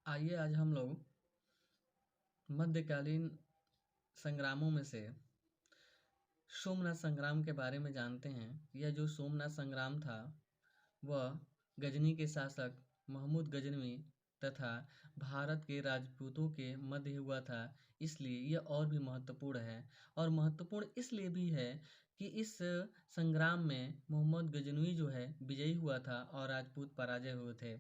आइए आज हम लोग मध्यकालीन संग्रामों में से सोमनाथ संग्राम के बारे में जानते हैं। यह जो सोमनाथ संग्राम था वह गजनी के शासक महमूद गजनवी तथा भारत के राजपूतों के मध्य हुआ था, इसलिए यह और भी महत्वपूर्ण है। और महत्वपूर्ण इसलिए भी है कि इस संग्राम में मोहम्मद गजनवी जो है विजयी हुआ था और राजपूत पराजय हुए थे।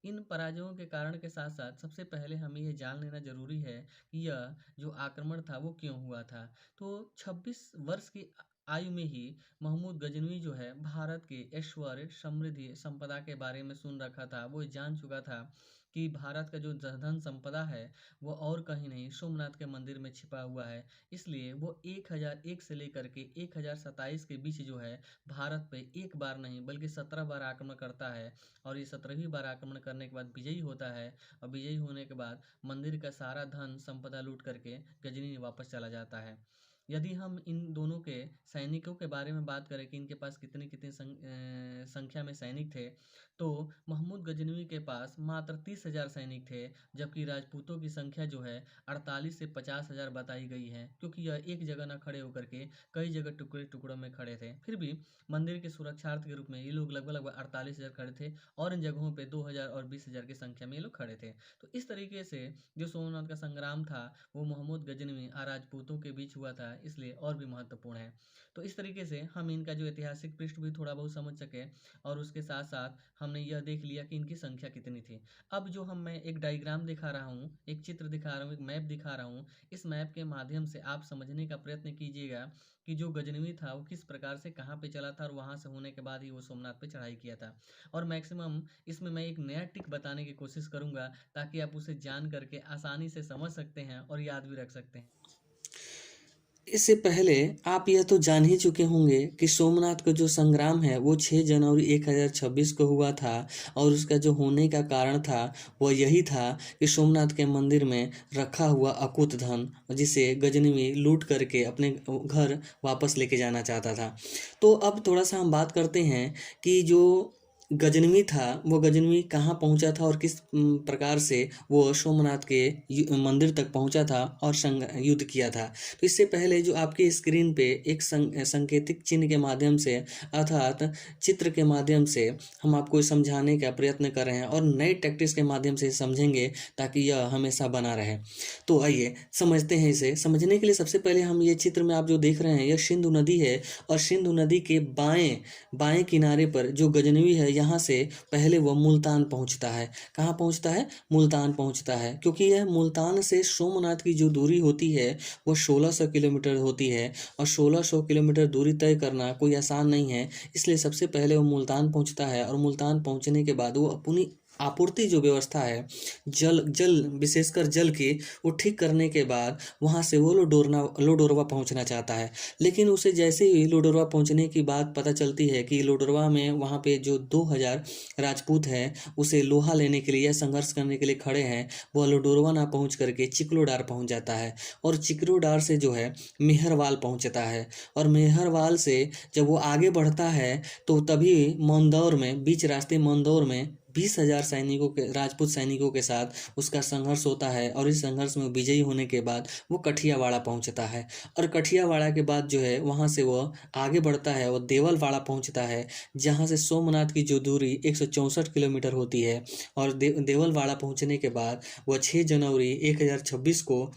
इन पराजयों के कारण के साथ साथ सबसे पहले हमें यह जान लेना जरूरी है कि यह जो आक्रमण था वो क्यों हुआ था। तो 26 वर्ष की आयु में ही महमूद गजनवी जो है भारत के ऐश्वर्य समृद्धि संपदा के बारे में सुन रखा था। वो जान चुका था कि भारत का जो धन संपदा है वो और कहीं नहीं सोमनाथ के मंदिर में छिपा हुआ है। इसलिए वो 1001 से लेकर के 1027 के बीच जो है भारत पे एक बार नहीं बल्कि 17 बार आक्रमण करता है। और ये 17वीं बार आक्रमण करने के बाद विजयी होता है। और विजयी होने के बाद मंदिर का सारा धन संपदा लूट करके गजनी वापस चला जाता है। यदि हम इन दोनों के सैनिकों के बारे में बात करें कि इनके पास कितने कितने संख्या में सैनिक थे, तो महमूद गजनवी के पास मात्र 30,000 सैनिक थे, जबकि राजपूतों की संख्या जो है 48 से 50,000 बताई गई है, क्योंकि यह एक जगह न खड़े होकर के कई जगह टुकड़े टुकड़ों में खड़े थे। फिर भी मंदिर के सुरक्षार्थ के रूप में ये लोग लगभग 48,000 खड़े थे और इन जगहों पे 2,000 और 20,000 की संख्या में ये लोग खड़े थे। तो इस तरीके से जो सोमनाथ का संग्राम था वो महमूद गजनवी और राजपूतों के बीच हुआ था, इसलिए और भी महत्वपूर्ण है। तो इस तरीके से हम इनका जो ऐतिहासिक पृष्ठभूमि थोड़ा बहुत समझ सके और उसके साथ साथ हमने यह देख लिया कि इनकी संख्या कितनी थी। अब जो मैं एक डायग्राम दिखा रहा हूँ, एक चित्र दिखा रहा हूँ, एक मैप दिखा रहा हूँ, इस मैप के माध्यम से आप समझने का प्रयत्न कीजिएगा कि जो गजनवी था वो किस प्रकार से कहाँ पे चला था और वहां से होने के बाद ही वो सोमनाथ पे चढ़ाई किया था। और मैक्सिमम इसमें मैं एक नया ट्रिक बताने की कोशिश करूंगा ताकि आप उसे जान करके आसानी से समझ सकते हैं और याद भी रख सकते हैं। इससे पहले आप यह तो जान ही चुके होंगे कि सोमनाथ का जो संग्राम है वो 6 जनवरी 1026 को हुआ था और उसका जो होने का कारण था वह यही था कि सोमनाथ के मंदिर में रखा हुआ अकूत धन जिसे गजनवी लूट करके अपने घर वापस लेके जाना चाहता था। तो अब थोड़ा सा हम बात करते हैं कि जो गजनवी था वो गजनवी कहाँ पहुंचा था और किस प्रकार से वो सोमनाथ के मंदिर तक पहुंचा था और युद्ध किया था। तो इससे पहले जो आपके स्क्रीन पे एक संकेतिक चिन्ह के माध्यम से अर्थात चित्र के माध्यम से हम आपको समझाने का प्रयत्न कर रहे हैं और नई टैक्टिक्स के माध्यम से समझेंगे ताकि यह हमेशा बना रहे। तो आइए समझते हैं। इसे समझने के लिए सबसे पहले हम ये चित्र में आप जो देख रहे हैं यह सिंधु नदी है और सिंधु नदी के बाएं बाएं किनारे पर जो गजनवी है यहाँ से पहले वह मुल्तान पहुँचता है। कहाँ पहुँचता है? मुल्तान पहुँचता है, क्योंकि यह मुल्तान से सोमनाथ की जो दूरी होती है वो 1600 किलोमीटर होती है और 1600 किलोमीटर दूरी तय करना कोई आसान नहीं है। इसलिए सबसे पहले वो मुल्तान पहुँचता है और मुल्तान पहुँचने के बाद वो अपनी आपूर्ति जो व्यवस्था है जल विशेषकर जल की वो ठीक करने के बाद वहाँ से वो लोडोरवा पहुँचना चाहता है। लेकिन उसे जैसे ही लोडोरवा पहुँचने की बात पता चलती है कि लोडोरवा में वहाँ पे जो 2000 राजपूत हैं उसे लोहा लेने के लिए या संघर्ष करने के लिए खड़े हैं, वह लोडोरवा ना पहुँच करके चिकलोडार पहुँच जाता है और चिकलोडार से जो है मेहरवाल पहुँचता है। और मेहरवाल से जब वो आगे बढ़ता है तो तभी मंदौर में बीच रास्ते मंदौर में 20,000 सैनिकों के राजपूत सैनिकों के साथ उसका संघर्ष होता है और इस संघर्ष में विजयी होने के बाद वो कठियावाड़ा पहुंचता है। और कठियावाड़ा के बाद जो है वहां से वो आगे बढ़ता है और देवलवाड़ा पहुंचता है, जहां से सोमनाथ की जो दूरी 164 किलोमीटर होती है। और देवलवाड़ा पहुंचने के बाद वह 6 जनवरी 1026 को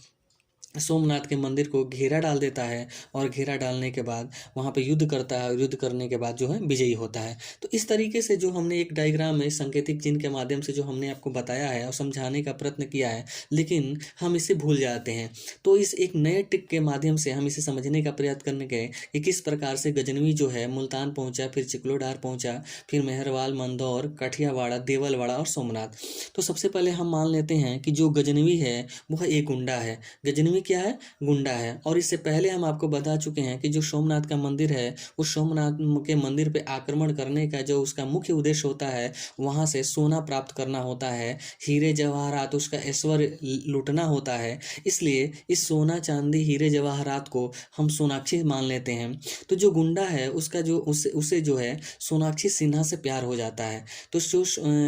सोमनाथ के मंदिर को घेरा डाल देता है और घेरा डालने के बाद वहाँ पे युद्ध करता है और युद्ध करने के बाद जो है विजयी होता है। तो इस तरीके से जो हमने एक डायग्राम में संकेतिक चिन्ह के माध्यम से जो हमने आपको बताया है और समझाने का प्रयत्न किया है, लेकिन हम इसे भूल जाते हैं। तो इस एक नए ट्रिक के माध्यम से हम इसे समझने का प्रयत्न करने गए कि किस प्रकार से गजनवी जो है मुल्तान पहुँचा, फिर चिकलोडार पहुँचा, फिर मेहरवाल, मंदौर, कठियावाड़ा, देवलवाड़ा और सोमनाथ। तो सबसे पहले हम मान लेते हैं कि जो गजनवी है वह एक गुंडा है। गजनवी गजनवी क्या है, गुंडा है। और इससे पहले हम आपको बता चुके हैं कि जो सोमनाथ का मंदिर है, उस सोमनाथ के मंदिर पे आक्रमण करने का जो उसका मुख्य उद्देश्य होता है, वहाँ से सोना प्राप्त करना होता है, हीरे जवाहरात, उसका ऐश्वर्य लूटना होता है। इसलिए इस सोना चांदी हीरे जवाहरात को हम सोनाक्षी मान लेते हैं। तो जो गुंडा है उसका जो उसे जो है सोनाक्षी सिन्हा से प्यार हो जाता है। तो जो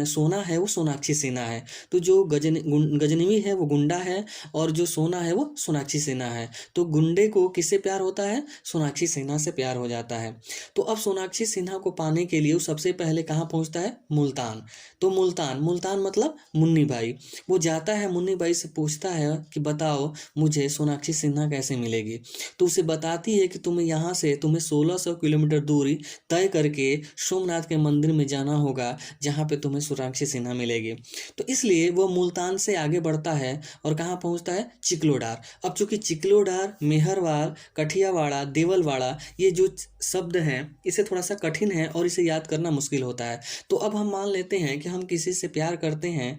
सोना है वो सोनाक्षी सिन्हा है। तो जो गजनवी है वो गुंडा है और जो सोना है वो सोनाक्षी सिन्हा है। तो गुंडे को किससे प्यार होता है, सोनाक्षी सिन्हा से प्यार हो जाता है। तो अब सोनाक्षी सिन्हा को पाने के लिए वो सबसे पहले कहाँ पहुँचता है, मुल्तान। तो मुल्तान मतलब मुन्नी बाई। वो जाता है, मुन्नी बाई से पूछता है कि बताओ मुझे सोनाक्षी सिन्हा कैसे मिलेगी। तो उसे बताती है कि तुम्हें 1600 किलोमीटर दूरी तय करके सोमनाथ के मंदिर में जाना होगा, जहाँ पे तुम्हें सोनाक्षी सिन्हा मिलेगी। तो इसलिए वो मुल्तान से आगे बढ़ता है और कहाँ पहुँचता है, चिकलोडार। अब चूंकि चिकलोडार, मेहरवाल, कठियावाड़ा, देवलवाड़ा, ये जो शब्द हैं इसे थोड़ा सा कठिन है और इसे याद करना मुश्किल होता है। तो अब हम मान लेते हैं कि हम किसी से प्यार करते हैं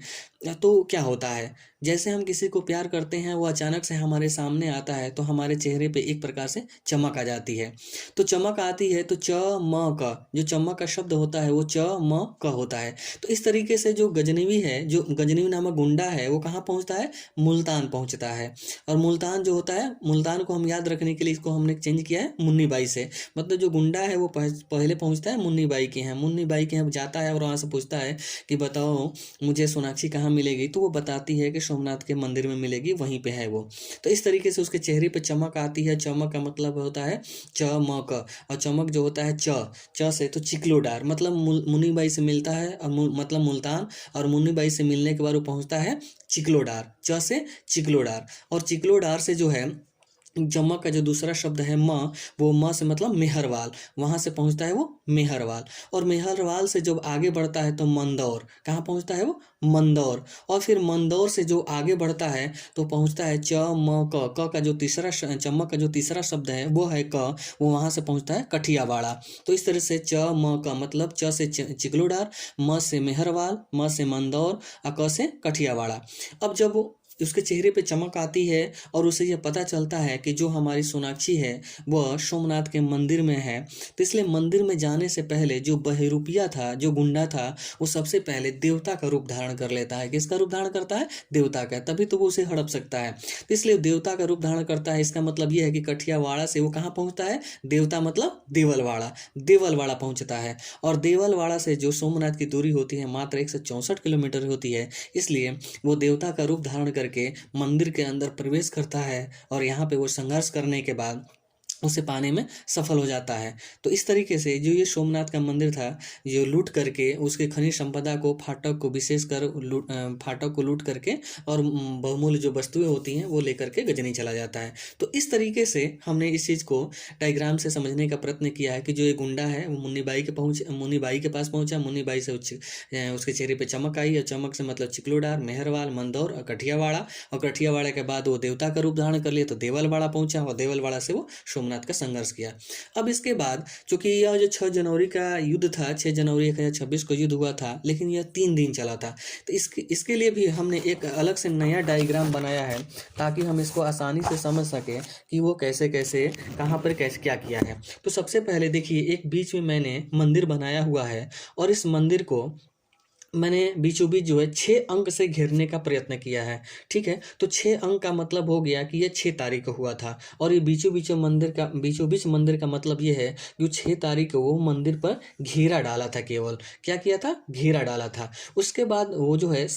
तो क्या होता है, जैसे हम किसी को प्यार करते हैं वो अचानक से हमारे सामने आता है तो हमारे चेहरे पे एक प्रकार से चमक आ जाती है। तो चमक आती है तो च म क, जो चमक का शब्द होता है वो च म क होता है। तो इस तरीके से जो गजनवी है, जो गजनवी नामक गुंडा है, वो कहाँ पहुँचता है, मुल्तान पहुँचता है। और मुल्तान जो होता है, मुल्तान को हम याद रखने के लिए इसको हमने चेंज किया है मुन्नी बाई से। मतलब जो गुंडा है वो पहले पहुँचता है मुन्नी बाई के यहाँ, मुन्नी बाई के यहाँ जाता है और वहाँ से पूछता है कि बताओ मुझे सोनाक्षी कहाँ मिलेगी। तो वो बताती है कि सोमनाथ के मंदिर में मिलेगी, वहीं पे है वो। तो इस तरीके से उसके चेहरे पे चमक आती है। चमक का मतलब होता है चमक, और चमक जो होता है च से तो चिकलोडार, मतलब मुन्नी बाई से मिलता है और मतलब मुल्तान, और मुन्नी बाई से मिलने के बाद वो पहुंचता है चिकलोडार, च से चिकलोडार। और चिकलोडार से जो है चमक का जो दूसरा शब्द है म, वो म से मतलब मेहरवाल, वहाँ से पहुँचता है वो मेहरवाल। और मेहरवाल से जब आगे बढ़ता है तो मंदौर, कहाँ पहुँचता है वो, मंदौर। और फिर मंदौर से जो आगे बढ़ता है तो पहुँचता है च म क का जो चमक का जो तीसरा शब्द है वो है क, वो वहाँ से पहुँचता है कठियावाड़ा। तो इस तरह से च म क मतलब च से चिकलोडार, म से मेहरवाल, म से मंदौर, और क से कठियावाड़ा। अब जब उसके चेहरे पे चमक आती है और उसे यह पता चलता है कि जो हमारी सोनाक्षी है वह सोमनाथ के मंदिर में है, तो इसलिए मंदिर में जाने से पहले जो बहरूपिया था, जो गुंडा था, वो सबसे पहले देवता का रूप धारण कर लेता है। किसका रूप धारण करता है, देवता का, तभी तो वो उसे हड़प सकता है। तो इसलिए देवता का रूप धारण करता है। इसका मतलब यह है कि कठियावाड़ा से वो कहाँ पहुँचता है, देवता मतलब देवलवाड़ा पहुँचता है। और देवलवाड़ा से जो सोमनाथ की दूरी होती है मात्र 164 किलोमीटर होती है। इसलिए वो देवता का रूप धारण करके मंदिर के अंदर प्रवेश करता है और यहाँ पे वो संघर्ष करने के बाद उसे पाने में सफल हो जाता है। तो इस तरीके से जो ये सोमनाथ का मंदिर था, जो लूट करके उसके खनिज संपदा को, फाटक को विशेषकर फाटक को लूट करके और बहुमूल्य जो वस्तुएं होती हैं वो लेकर के गजनी चला जाता है। तो इस तरीके से हमने इस चीज़ को डायग्राम से समझने का प्रयत्न किया है कि जो ये गुंडा है वो मुन्नी बाई के पास पहुंचा, मुन्नी बाई से उसके चेहरे पर चमक आई, और चमक से मतलब चिकलोडार, मेहरवाल, मंदौर और कठियावाड़ा, और कठियावाड़ा के बाद वो देवता का रूप धारण कर लिया तो देवलवाड़ा पहुंचा, और देवलवाड़ा से वो सोमनाथ का संघर्ष किया। अब इसके बाद चूंकि यह जो 6 जनवरी का युद्ध था, 6 जनवरी 1026 को युद्ध हुआ था, लेकिन यह 3 दिन चला था। तो इसके लिए भी हमने एक अलग से नया डायग्राम बनाया है ताकि हम इसको आसानी से समझ सकें कि वो कैसे कैसे कहाँ पर कैसे क्या किया है। तो सबसे पहले देखिए, एक बीच में मैंने मंदिर बनाया हुआ है और इस मंदिर को मैंने बीचों बीच जो है 6 अंक से घेरने का प्रयत्न किया है। ठीक है, तो 6 अंक का मतलब हो गया कि ये 6 तारीख को हुआ था। और ये बीचों बीच मंदिर का मतलब ये है कि 6 तारीख को वो मंदिर पर घेरा डाला था। केवल क्या किया था, घेरा डाला था। उसके बाद वो जो है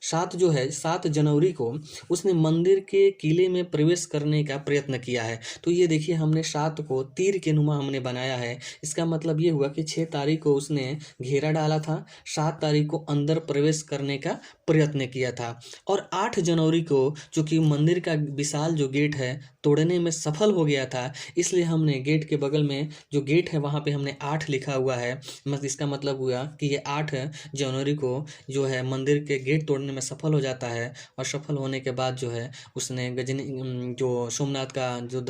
7 जनवरी को उसने मंदिर के किले में प्रवेश करने का प्रयत्न किया है। तो ये देखिए, हमने 7 को तीर के नुमा हमने बनाया है। इसका मतलब ये हुआ कि 6 तारीख को उसने घेरा डाला था, 7 तारीख को अंदर प्रवेश करने का प्रयत्न किया था, और 8 जनवरी को चूंकि मंदिर का विशाल जो गेट है तोड़ने में सफल हो गया था, इसलिए हमने गेट के बगल में जो गेट है वहाँ पे हमने 8 लिखा हुआ है। इसका मतलब हुआ कि ये 8 जनवरी को जो है मंदिर के गेट तोड़ने में सफल हो जाता है, और सफल होने के बाद जो है उसने गजनी जो सोमनाथ का जो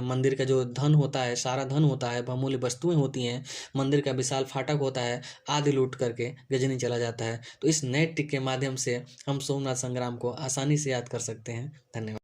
मंदिर का जो धन होता है, सारा धन होता है, बहुमूल्य वस्तुएं होती हैं, मंदिर का विशाल फाटक होता है, आदि लूट करके गजनी चला जाता है। तो इस नए टिक के माध्यम से हम सोमनाथ संग्राम को आसानी से याद कर सकते हैं। धन्यवाद।